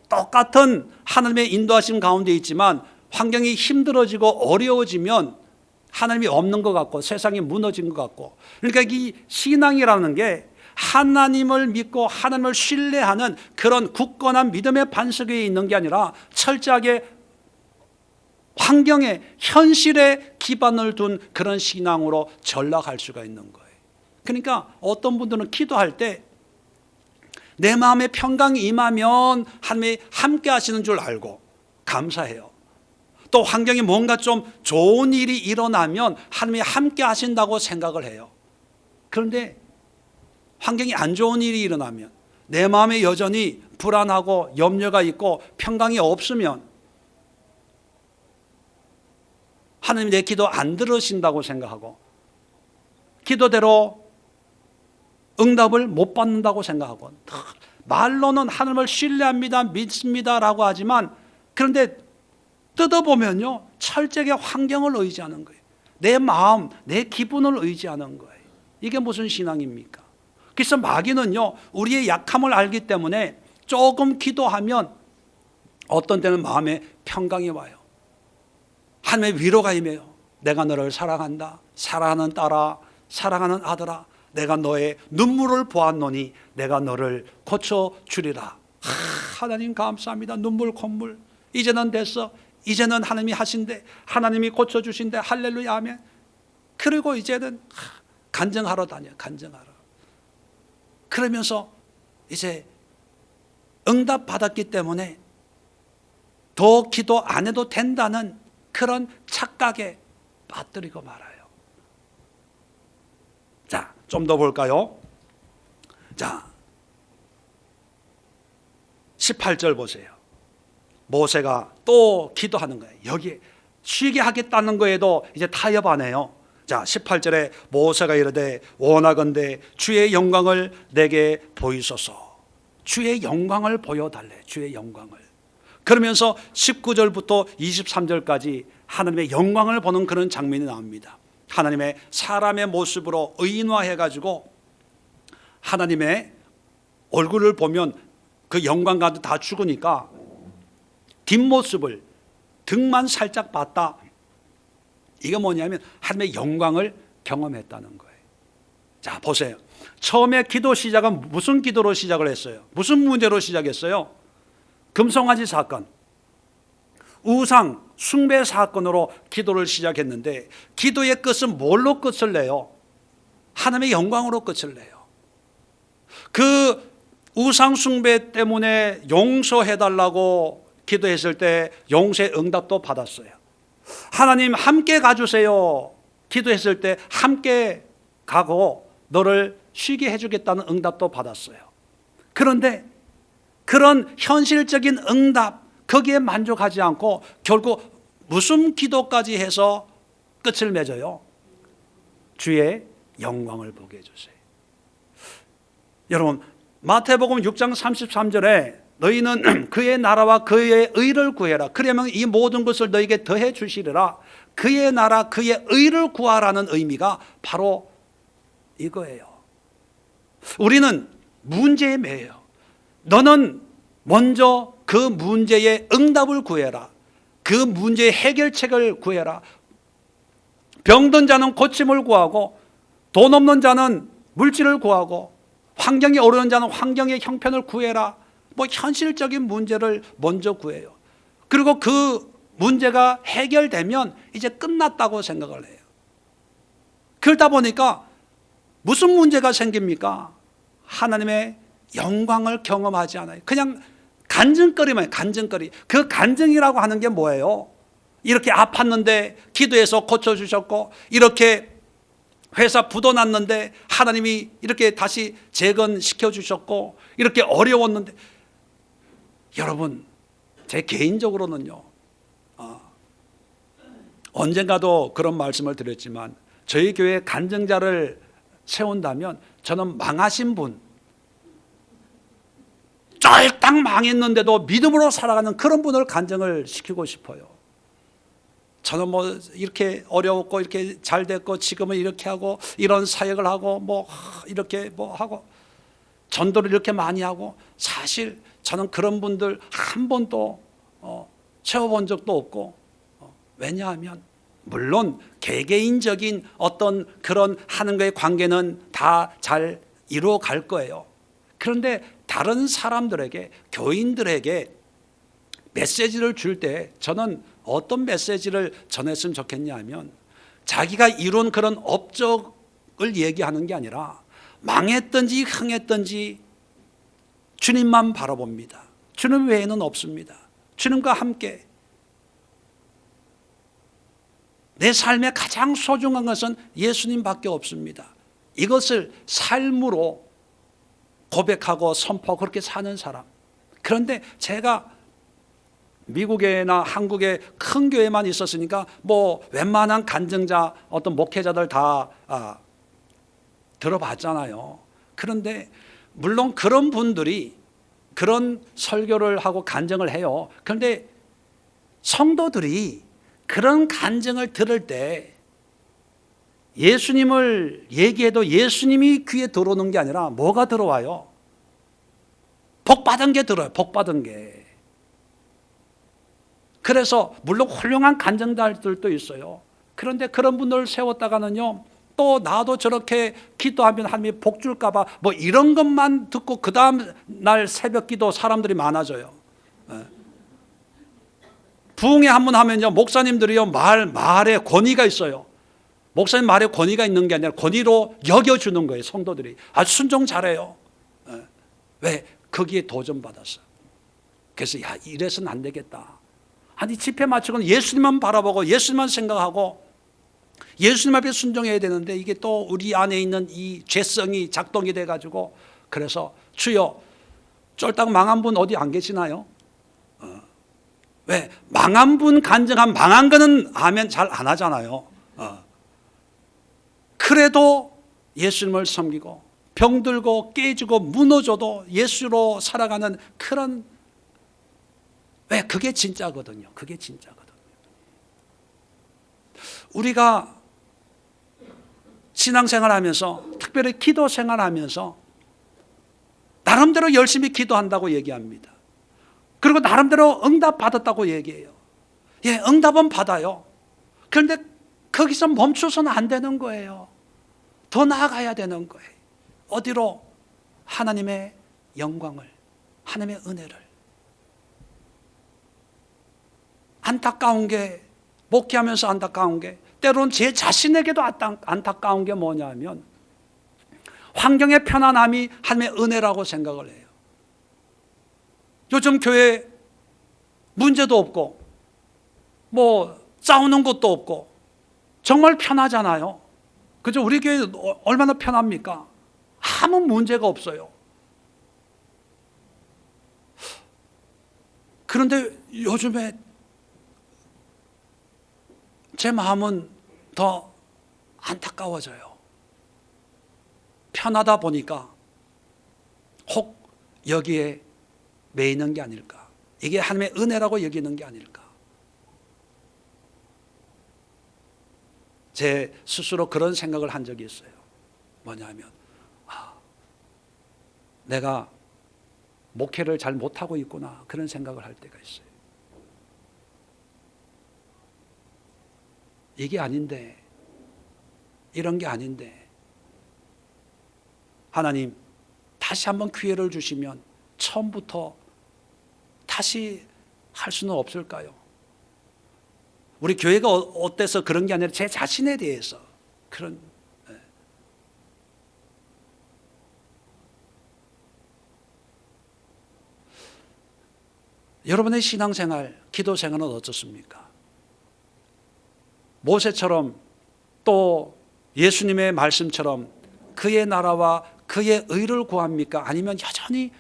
똑같은 하나님의 인도하심 가운데 있지만 환경이 힘들어지고 어려워지면 하나님이 없는 것 같고 세상이 무너진 것 같고, 그러니까 이 신앙이라는 게 하나님을 믿고 하나님을 신뢰하는 그런 굳건한 믿음의 반석 위에 있는 게 아니라 철저하게 환경에 현실에 기반을 둔 그런 신앙으로 전락할 수가 있는 거예요. 그러니까 어떤 분들은 기도할 때 내 마음에 평강이 임하면 하나님이 함께 하시는 줄 알고 감사해요. 또 환경에 뭔가 좀 좋은 일이 일어나면 하나님이 함께 하신다고 생각을 해요. 그런데 환경이 안 좋은 일이 일어나면 내 마음에 여전히 불안하고 염려가 있고 평강이 없으면 하나님이 내 기도 안 들으신다고 생각하고 기도대로 응답을 못 받는다고 생각하고, 말로는 하나님을 신뢰합니다, 믿습니다라고 하지만 그런데 뜯어보면요 철저하게 환경을 의지하는 거예요. 내 마음, 내 기분을 의지하는 거예요. 이게 무슨 신앙입니까? 그래서 마귀는요 우리의 약함을 알기 때문에 조금 기도하면 어떤 때는 마음에 평강이 와요. 하나님의 위로가 임해요. 내가 너를 사랑한다. 사랑하는 딸아, 사랑하는 아들아, 내가 너의 눈물을 보았노니 내가 너를 고쳐주리라. 하나님 감사합니다. 눈물 콧물 이제는 됐어. 이제는 하나님이 하신대. 하나님이 고쳐주신대. 할렐루야 아멘. 그리고 이제는 간증하러 다녀. 간증하러. 그러면서 이제 응답 받았기 때문에 더 기도 안 해도 된다는 그런 착각에 빠뜨리고 말아요. 자, 좀 더 볼까요? 자, 18절 보세요. 모세가 또 기도하는 거예요. 여기 쉬게 하겠다는 거에도 이제 타협하네요. 자, 18절에 모세가 이르되 원하건대 주의 영광을 내게 보이소서. 주의 영광을 보여달래. 주의 영광을. 그러면서 19절부터 23절까지 하나님의 영광을 보는 그런 장면이 나옵니다. 하나님의 사람의 모습으로 의인화해가지고 하나님의 얼굴을 보면 그 영광과도 다 죽으니까 뒷모습을 등만 살짝 봤다. 이게 뭐냐면 하나님의 영광을 경험했다는 거예요. 자, 보세요. 처음에 기도 시작은 무슨 기도로 시작을 했어요? 무슨 문제로 시작했어요? 금송아지 사건, 우상 숭배 사건으로 기도를 시작했는데 기도의 끝은 뭘로 끝을 내요? 하나님의 영광으로 끝을 내요. 그 우상 숭배 때문에 용서해달라고 기도했을 때 용서의 응답도 받았어요. 하나님 함께 가주세요 기도했을 때 함께 가고 너를 쉬게 해주겠다는 응답도 받았어요. 그런데 그런 현실적인 응답 거기에 만족하지 않고 결국 무슨 기도까지 해서 끝을 맺어요? 주의 영광을 보게 해주세요. 여러분 마태복음 6장 33절에 너희는 그의 나라와 그의 의를 구해라. 그러면 이 모든 것을 너희에게 더해 주시리라. 그의 나라 그의 의를 구하라는 의미가 바로 이거예요. 우리는 문제에 매여요. 너는 먼저 그 문제의 응답을 구해라. 그 문제의 해결책을 구해라. 병든 자는 고침을 구하고 돈 없는 자는 물질을 구하고 환경이 어려운 자는 환경의 형편을 구해라. 뭐 현실적인 문제를 먼저 구해요. 그리고 그 문제가 해결되면 이제 끝났다고 생각을 해요. 그러다 보니까 무슨 문제가 생깁니까? 하나님의 영광을 경험하지 않아요. 그냥 간증거리만 해요. 간증거리. 그 간증이라고 하는 게 뭐예요? 이렇게 아팠는데 기도해서 고쳐주셨고, 이렇게 회사 부도 났는데 하나님이 이렇게 다시 재건시켜 주셨고, 이렇게 어려웠는데. 여러분, 제 개인적으로는요, 언젠가도 그런 말씀을 드렸지만, 저희 교회 간증자를 세운다면 저는 망하신 분, 쫄딱 망했는데도 믿음으로 살아가는 그런 분을 간증을 시키고 싶어요. 저는 뭐 이렇게 어려웠고 이렇게 잘 됐고 지금은 이렇게 하고 이런 사역을 하고 뭐 이렇게 뭐 하고 전도를 이렇게 많이 하고, 사실 저는 그런 분들 한 번도 채워본 적도 없고, 왜냐하면 물론 개개인적인 어떤 그런 하는가의 관계는 다 잘 이루어 갈 거예요. 그런데 다른 사람들에게, 교인들에게 메시지를 줄 때 저는 어떤 메시지를 전했으면 좋겠냐 하면, 자기가 이룬 그런 업적을 얘기하는 게 아니라 망했든지 흥했든지 주님만 바라봅니다. 주님 외에는 없습니다. 주님과 함께 내 삶에 가장 소중한 것은 예수님밖에 없습니다. 이것을 삶으로 고백하고 선포하고 그렇게 사는 사람. 그런데 제가 미국에나 한국에 큰 교회만 있었으니까 뭐 웬만한 간증자, 어떤 목회자들 다 들어봤잖아요. 그런데 물론 그런 분들이 그런 설교를 하고 간증을 해요. 그런데 성도들이 그런 간증을 들을 때 예수님을 얘기해도 예수님이 귀에 들어오는 게 아니라 뭐가 들어와요? 복 받은 게 들어요. 복 받은 게. 그래서 물론 훌륭한 간증자들도 있어요. 그런데 그런 분들을 세웠다가는요, 또 나도 저렇게 기도하면 하나님이 복 줄까 봐 뭐 이런 것만 듣고 그 다음 날 새벽 기도 사람들이 많아져요. 부흥회 한 번 하면요, 목사님들이요 말에 권위가 있어요. 목사님 말에 권위가 있는 게 아니라 권위로 여겨주는 거예요. 성도들이 아주 순종 잘해요. 왜? 거기에 도전받았어. 그래서 야, 이래서는 안 되겠다. 아니 집회 마치고는 예수님만 바라보고 예수님만 생각하고 예수님 앞에 순종해야 되는데, 이게 또 우리 안에 있는 이 죄성이 작동이 돼가지고, 그래서 주여, 쫄딱 망한 분 어디 안 계시나요? 왜? 망한 분 간증한 망한 거는 아멘 잘 안 하잖아요. 그래도 예수님을 섬기고 병들고 깨지고 무너져도 예수로 살아가는 그런, 왜? 그게 진짜거든요. 그게 진짜거든요. 우리가 신앙생활하면서, 특별히 기도 생활하면서 나름대로 열심히 기도한다고 얘기합니다. 그리고 나름대로 응답 받았다고 얘기해요. 예, 응답은 받아요. 그런데 거기서 멈춰서는 안 되는 거예요. 더 나아가야 되는 거예요. 어디로? 하나님의 영광을, 하나님의 은혜를. 안타까운 게, 목회하면서 안타까운 게, 때로는 제 자신에게도 안타까운 게 뭐냐면, 환경의 편안함이 하나님의 은혜라고 생각을 해요. 요즘 교회 문제도 없고 뭐 싸우는 것도 없고 정말 편하잖아요. 그죠? 우리 교회 얼마나 편합니까? 아무 문제가 없어요. 그런데 요즘에 제 마음은 더 안타까워져요. 편하다 보니까 혹 여기에 매이는 게 아닐까? 이게 하나님의 은혜라고 여기는 게 아닐까? 제 스스로 그런 생각을 한 적이 있어요. 뭐냐면, 내가 목회를 잘 못하고 있구나, 그런 생각을 할 때가 있어요. 이게 아닌데, 이런 게 아닌데, 하나님 다시 한번 기회를 주시면 처음부터 다시 할 수는 없을까요? 우리 교회가 어때서 그런 게 아니라 제 자신에 대해서 그런. 여러분의 신앙생활, 기도생활은 어떻습니까? 모세처럼 또 예수님의 말씀처럼 그의 나라와 그의 의를 구합니까? 아니면 여전히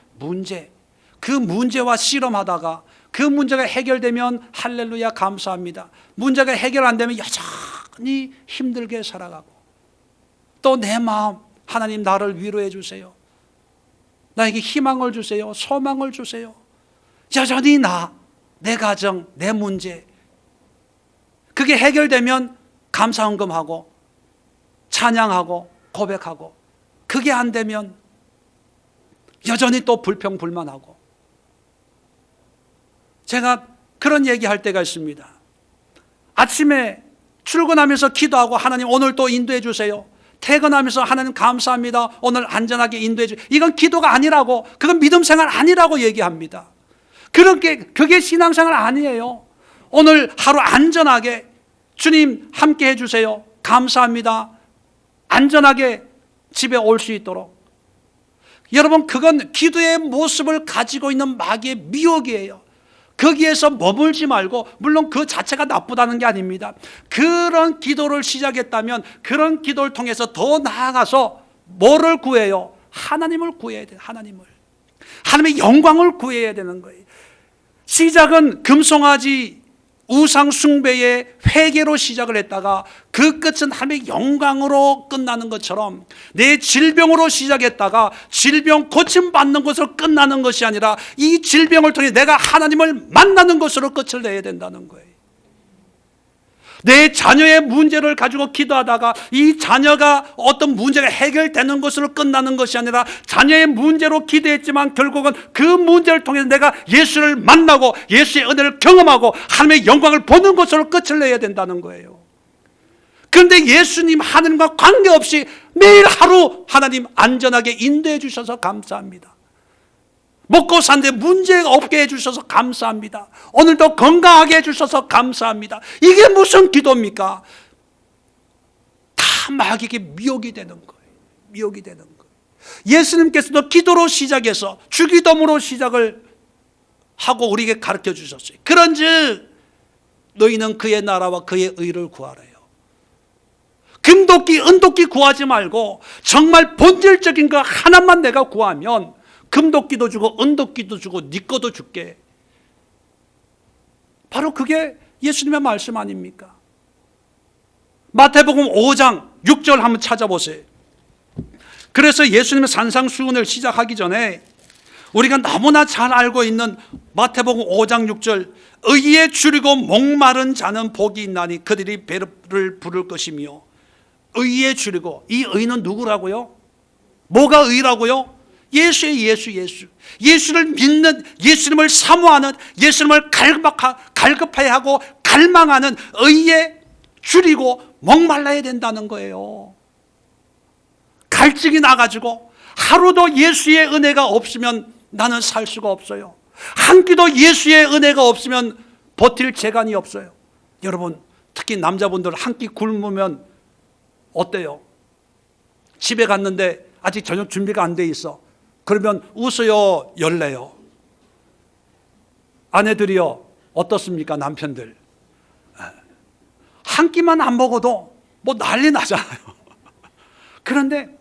그 문제와 씨름하다가 그 문제가 해결되면 할렐루야 감사합니다. 문제가 해결 안 되면 여전히 힘들게 살아가고 또 내 마음 하나님 나를 위로해 주세요. 나에게 희망을 주세요. 소망을 주세요. 여전히 내 가정, 내 문제 그게 해결되면 감사헌금하고 찬양하고 고백하고 그게 안 되면 여전히 또 불평불만하고. 제가 그런 얘기할 때가 있습니다. 아침에 출근하면서 기도하고 하나님 오늘 또 인도해 주세요. 퇴근하면서 하나님 감사합니다. 오늘 안전하게 인도해 주세요. 이건 기도가 아니라고, 그건 믿음 생활 아니라고 얘기합니다. 그게 신앙생활 아니에요. 오늘 하루 안전하게 주님 함께 해주세요. 감사합니다. 안전하게 집에 올 수 있도록. 여러분 그건 기도의 모습을 가지고 있는 마귀의 미혹이에요. 거기에서 머물지 말고, 물론 그 자체가 나쁘다는 게 아닙니다. 그런 기도를 시작했다면 그런 기도를 통해서 더 나아가서 뭐를 구해요? 하나님을 구해야 돼요. 하나님의 영광을 구해야 되는 거예요. 시작은 금송아지 우상 숭배의 회개로 시작을 했다가 그 끝은 하나님의 영광으로 끝나는 것처럼 내 질병으로 시작했다가 질병 고침받는 것으로 끝나는 것이 아니라 이 질병을 통해 내가 하나님을 만나는 것으로 끝을 내야 된다는 거예요. 내 자녀의 문제를 가지고 기도하다가 이 자녀가 어떤 문제가 해결되는 것으로 끝나는 것이 아니라 자녀의 문제로 기도했지만 결국은 그 문제를 통해서 내가 예수를 만나고 예수의 은혜를 경험하고 하나님의 영광을 보는 것으로 끝을 내야 된다는 거예요. 그런데 예수님 하나님과 관계없이 매일 하루 하나님 안전하게 인도해 주셔서 감사합니다. 먹고 사는데 문제가 없게 해주셔서 감사합니다. 오늘도 건강하게 해주셔서 감사합니다. 이게 무슨 기도입니까? 다 마귀에게 미혹이 되는 거예요. 예수님께서도 기도로 시작해서 주기도문으로 시작을 하고 우리에게 가르쳐 주셨어요. 그런즉 너희는 그의 나라와 그의 의를 구하래요. 금도끼 은도끼 구하지 말고 정말 본질적인 거 하나만 내가 구하면 금도끼도 주고 은도끼도 주고 네 거도 줄게. 바로 그게 예수님의 말씀 아닙니까? 마태복음 5장 6절 한번 찾아보세요. 그래서 예수님의 산상수훈을 시작하기 전에 우리가 너무나 잘 알고 있는 마태복음 5장 6절, 의에 줄이고 목마른 자는 복이 있나니 그들이 배를 부를 것이며. 의에 줄이고, 이 의는 누구라고요? 뭐가 의라고요? 예수를 믿는, 예수님을 사모하는, 예수님을 갈급해하고 갈망하는 의에 줄이고 목말라야 된다는 거예요. 갈증이 나가지고 하루도 예수의 은혜가 없으면 나는 살 수가 없어요. 한 끼도 예수의 은혜가 없으면 버틸 재간이 없어요. 여러분, 특히 남자분들 한 끼 굶으면 어때요? 집에 갔는데 아직 저녁 준비가 안 돼 있어. 그러면 웃어요, 열래요? 아내들이요, 어떻습니까? 남편들 한 끼만 안 먹어도 뭐 난리 나잖아요. 그런데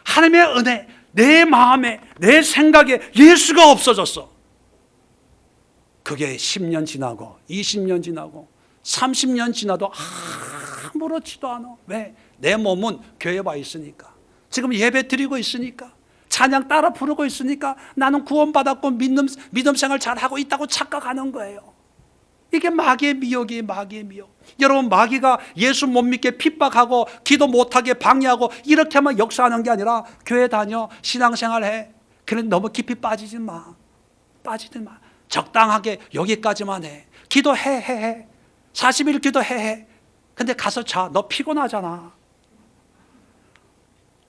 하나님의 은혜, 내 마음에, 내 생각에 예수가 없어졌어. 그게 10년 지나고 20년 지나고 30년 지나도 아무렇지도 않아. 왜? 내 몸은 교회 와 있으니까, 지금 예배 드리고 있으니까, 찬양 따라 부르고 있으니까 나는 구원받았고 믿음 생활 잘하고 있다고 착각하는 거예요. 이게 마귀의 미혹이에요. 마귀의 미혹. 여러분, 마귀가 예수 못 믿게 핍박하고 기도 못하게 방해하고 이렇게만 역사하는 게 아니라 교회 다녀, 신앙생활해. 그런데 너무 깊이 빠지지 마. 적당하게 여기까지만 해. 기도해. 40일 기도해. 근데 가서 자. 너 피곤하잖아.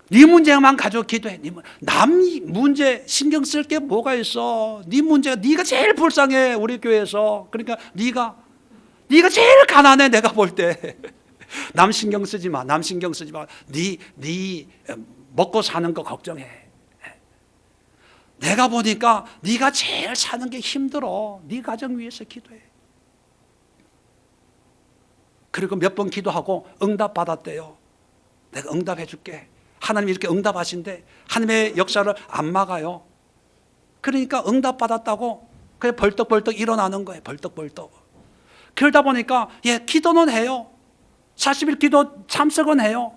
네 문제만 가지고 기도해. 남 문제 신경 쓸 게 뭐가 있어? 네 문제가 네가 제일 불쌍해 우리 교회에서. 그러니까 네가 제일 가난해 내가 볼 때. 남 신경 쓰지 마. 남 신경 쓰지 마. 네 먹고 사는 거 걱정해. 내가 보니까 네가 제일 사는 게 힘들어. 네 가정 위해서 기도해. 그리고 몇 번 기도하고 응답 받았대요. 내가 응답해 줄게. 하나님이 이렇게 응답하신데 하나님의 역사를 안 막아요. 그러니까 응답 받았다고 그냥 벌떡벌떡 일어나는 거예요. 벌떡벌떡. 그러다 보니까 기도는 해요. 40일 기도 참석은 해요.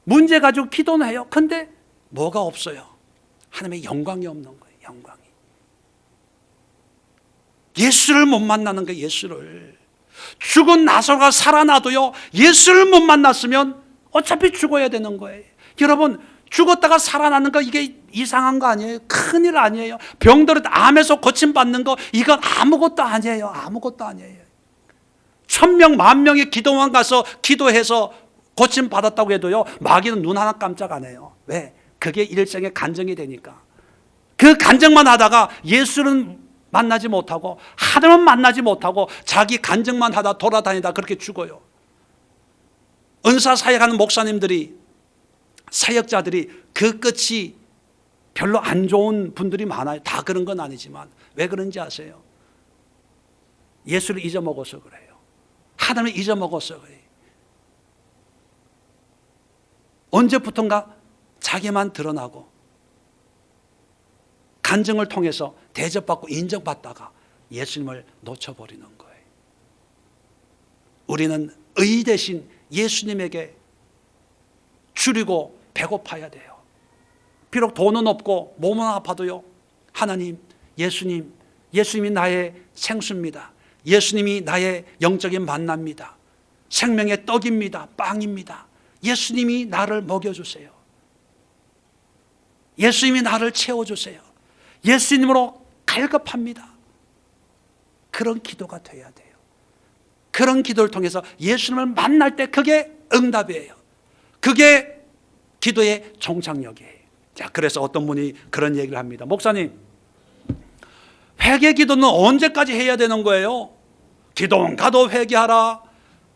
문제 가지고 기도는 해요. 근데 뭐가 없어요? 하나님의 영광이 없는 거예요. 영광이. 예수를 못 만나는 거예요. 예수를. 죽은 나사로가 살아나도요, 예수를 못 만났으면 어차피 죽어야 되는 거예요. 여러분, 죽었다가 살아나는 거 이게 이상한 거 아니에요? 큰일 아니에요? 병들어 암에서 고침받는 거 이건 아무것도 아니에요. 아무것도 아니에요. 1000명, 10,000명의 기도원 가서 기도해서 고침받았다고 해도요, 마귀는 눈 하나 깜짝 안 해요. 왜? 그게 일생의 간증이 되니까. 그 간증만 하다가 예수는 만나지 못하고 하나님은 만나지 못하고 자기 간증만 하다 돌아다니다 그렇게 죽어요. 은사 사역하는 목사님들이, 사역자들이 그 끝이 별로 안 좋은 분들이 많아요. 다 그런 건 아니지만 왜 그런지 아세요? 예수를 잊어먹어서 그래요. 하나님을 잊어먹어서 그래요. 언제부턴가 자기만 드러나고 간증을 통해서 대접받고 인정받다가 예수님을 놓쳐버리는 거예요. 우리는 의 대신 예수님에게 줄이고 배고파야 돼요. 비록 돈은 없고 몸은 아파도요, 하나님, 예수님이 나의 생수입니다. 예수님이 나의 영적인 만나입니다. 생명의 떡입니다. 빵입니다. 예수님이 나를 먹여주세요. 예수님이 나를 채워주세요. 예수님으로 갈급합니다. 그런 기도가 돼야 돼요. 그런 기도를 통해서 예수님을 만날 때 그게 응답이에요. 그게 기도의 종착역이에요. 자, 그래서 어떤 분이 그런 얘기를 합니다. 목사님, 회개 기도는 언제까지 해야 되는 거예요? 기도원 가도 회개하라,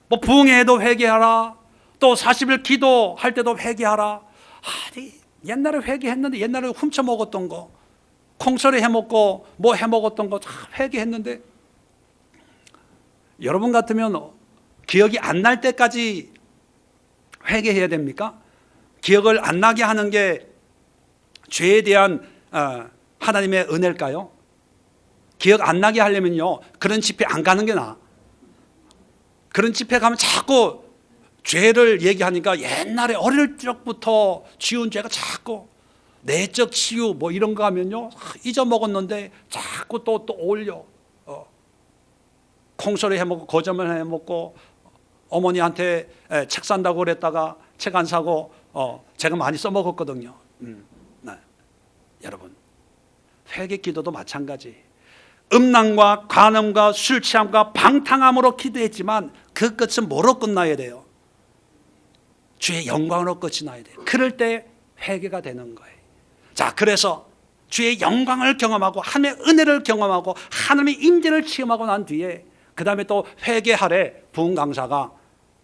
뭐 부흥회도 회개하라, 또 40일 기도할 때도 회개하라. 아니, 옛날에 회개했는데, 옛날에 훔쳐먹었던 거, 콩소리 해먹고 뭐 해먹었던 거 다 회개했는데, 여러분 같으면 기억이 안 날 때까지 회개해야 됩니까? 기억을 안 나게 하는 게 죄에 대한 하나님의 은혜일까요? 기억 안 나게 하려면요, 그런 집회 안 가는 게 나아. 그런 집회 가면 자꾸 죄를 얘기하니까 옛날에 어릴 적부터 지은 죄가 자꾸 내적 치유 뭐 이런 거 하면요, 잊어먹었는데 자꾸 또 올려. 콩소리 해먹고 거짓말 해먹고 어머니한테 책 산다고 그랬다가 책 안 사고 제가 많이 써먹었거든요. 네. 여러분, 회개 기도도 마찬가지. 음란과 간음과 술 취함과 방탕함으로 기도했지만 그 끝은 뭐로 끝나야 돼요? 주의 영광으로 끝이 나야 돼요. 그럴 때 회개가 되는 거예요. 자, 그래서 주의 영광을 경험하고 하나님의 은혜를 경험하고 하나님의 임재를 체험하고 난 뒤에 그 다음에 또 회개하래 부흥 강사가.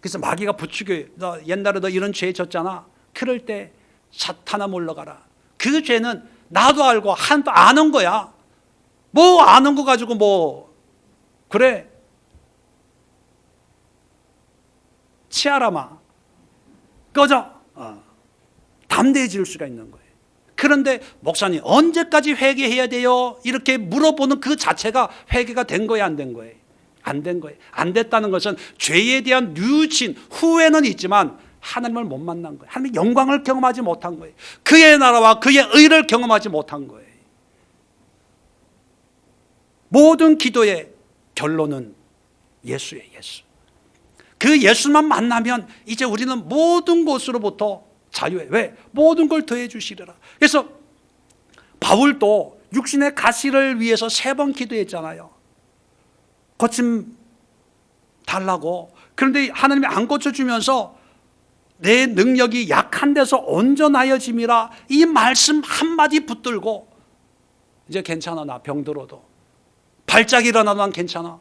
그래서 마귀가 부추겨요. 너 옛날에 너 이런 죄 졌잖아. 그럴 때 사탄아 물러가라. 그 죄는 나도 알고 하나님도 아는 거야. 뭐 아는 거 가지고 뭐 그래 치아라마 꺼져. 담대해질 수가 있는 거예요. 그런데 목사님, 언제까지 회개해야 돼요? 이렇게 물어보는 그 자체가 회개가 된 거예요, 안 된 거예요? 안 된 거예요. 안 됐다는 것은 죄에 대한 뉘우친 후회는 있지만 하나님을 못 만난 거예요. 하나님의 영광을 경험하지 못한 거예요. 그의 나라와 그의 의를 경험하지 못한 거예요. 모든 기도의 결론은 예수예요. 예수. 그 예수만 만나면 이제 우리는 모든 것으로부터 자유해. 왜? 모든 걸 더해 주시리라. 그래서 바울도 육신의 가시를 위해서 3번 기도했잖아요. 고침 달라고. 그런데 하나님이 안 고쳐주면서 내 능력이 약한 데서 온전하여짐이라 이 말씀 한마디 붙들고 이제 괜찮아, 나 병들어도 발작 일어나도 난 괜찮아.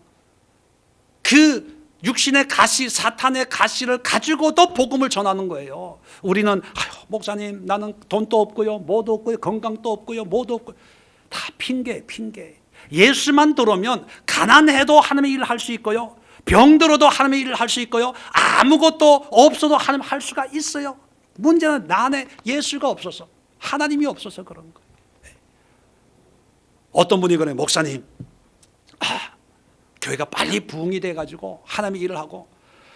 그 육신의 가시, 사탄의 가시를 가지고도 복음을 전하는 거예요. 우리는 아유, 목사님 나는 돈도 없고요, 뭐도 없고요, 건강도 없고요, 뭐도 없고요. 다 핑계. 예수만 들어오면 가난해도 하나님의 일을 할 수 있고요, 병들어도 하나님의 일을 할 수 있고요, 아무것도 없어도 하나님 할 수가 있어요. 문제는 나 안에 예수가 없어서, 하나님이 없어서 그런 거예요. 어떤 분이 그래요. 목사님, 교회가 빨리 부흥이 돼가지고 하나님의 일을 하고,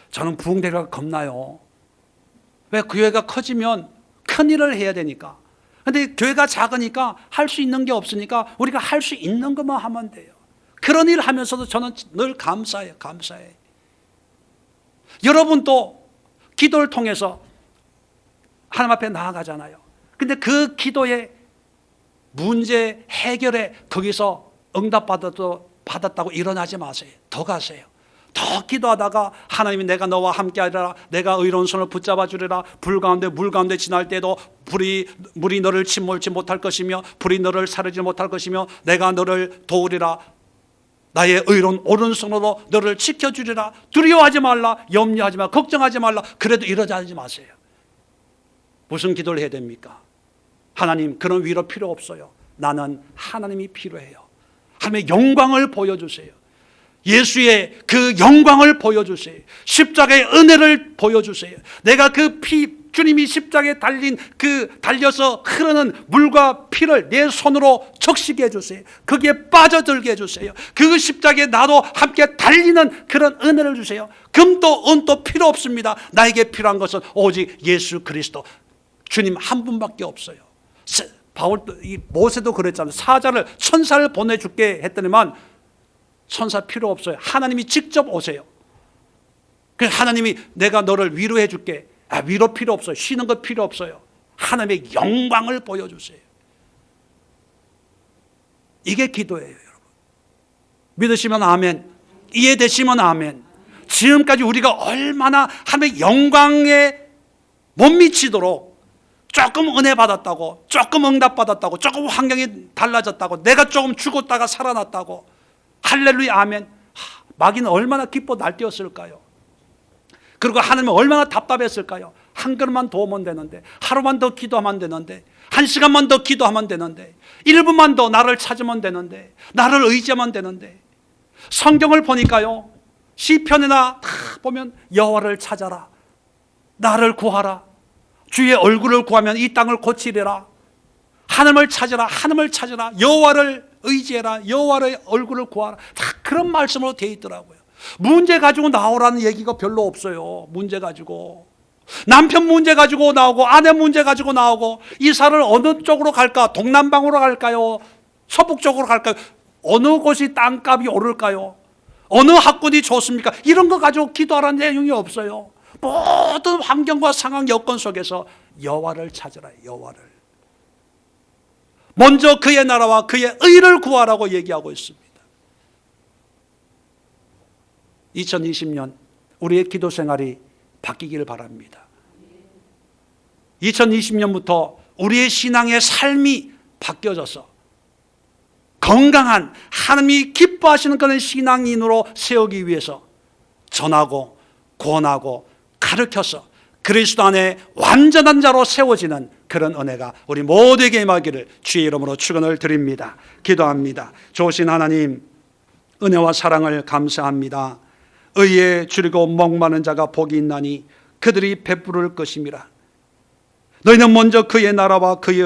저는 부흥되기가 겁나요. 왜? 교회가 커지면 큰 일을 해야 되니까. 근데 교회가 작으니까 할 수 있는 게 없으니까 우리가 할 수 있는 것만 하면 돼요. 그런 일을 하면서도 저는 늘 감사해요. 여러분도 기도를 통해서 하나님 앞에 나아가잖아요. 근데 그 기도의 문제 해결에 거기서 응답받았다고 일어나지 마세요. 더 가세요. 더 기도하다가 하나님이 내가 너와 함께하리라, 내가 의로운 손을 붙잡아 주리라, 불 가운데 물 가운데 지날 때도 물이 너를 침몰치 못할 것이며 불이 너를 사르지 못할 것이며 내가 너를 도우리라, 나의 의로운 오른손으로 너를 지켜주리라. 두려워하지 말라, 염려하지 말라, 걱정하지 말라. 그래도 이러지 마세요. 무슨 기도를 해야 됩니까? 하나님, 그런 위로 필요 없어요. 나는 하나님이 필요해요. 하나님의 영광을 보여주세요. 예수의 그 영광을 보여주세요. 십자가의 은혜를 보여주세요. 내가 그 주님이 십자가에 달려서 흐르는 물과 피를 내 손으로 적시게 해주세요. 거기에 빠져들게 해주세요. 그 십자가에 나도 함께 달리는 그런 은혜를 주세요. 금도 은도 필요 없습니다. 나에게 필요한 것은 오직 예수 그리스도, 주님 한 분밖에 없어요. 모세도 그랬잖아요. 사자를, 천사를 보내줄게 했더니만 천사 필요 없어요. 하나님이 직접 오세요. 그래서 하나님이 내가 너를 위로해 줄게. 위로 필요 없어요. 쉬는 것 필요 없어요. 하나님의 영광을 보여주세요. 이게 기도예요, 여러분. 믿으시면 아멘, 이해되시면 아멘. 지금까지 우리가 얼마나 하나님의 영광에 못 미치도록 조금 은혜 받았다고, 조금 응답 받았다고, 조금 환경이 달라졌다고, 내가 조금 죽었다가 살아났다고, 할렐루야 아멘. 마귀는 얼마나 기뻐 날뛰었을까요? 그리고 하나님은 얼마나 답답했을까요? 한 그릇만 더 오면 되는데, 하루만 더 기도하면 되는데, 한 시간만 더 기도하면 되는데, 1분만 더 나를 찾으면 되는데, 나를 의지하면 되는데. 성경을 보니까요, 시편이나 다 보면 여호와를 찾아라, 나를 구하라, 주의 얼굴을 구하면 이 땅을 고치리라, 하나님을 찾으라, 하나님을 찾으라, 여호와를 의지해라, 여호와의 얼굴을 구하라. 다 그런 말씀으로 되어 있더라고요. 문제 가지고 나오라는 얘기가 별로 없어요. 문제 가지고, 남편 문제 가지고 나오고, 아내 문제 가지고 나오고, 이사를 어느 쪽으로 갈까? 동남방으로 갈까요? 서북 쪽으로 갈까요? 어느 곳이 땅값이 오를까요? 어느 학군이 좋습니까? 이런 거 가지고 기도하라는 내용이 없어요. 모든 환경과 상황 여건 속에서 여호와를 찾으라, 여호와를. 먼저 그의 나라와 그의 의를 구하라고 얘기하고 있습니다. 2020년 우리의 기도 생활이 바뀌기를 바랍니다. 2020년부터 우리의 신앙의 삶이 바뀌어져서 건강한 하나님이 기뻐하시는 그런 신앙인으로 세우기 위해서 전하고 권하고 가르쳐서 그리스도 안에 완전한 자로 세워지는 그런 은혜가 우리 모두에게 임하기를 주의 이름으로 축원을 드립니다. 기도합니다. 좋으신 하나님, 은혜와 사랑을 감사합니다. 의에 줄이고 목마른 자가 복이 있나니 그들이 배부를 것임이라. 너희는 먼저 그의 나라와 그의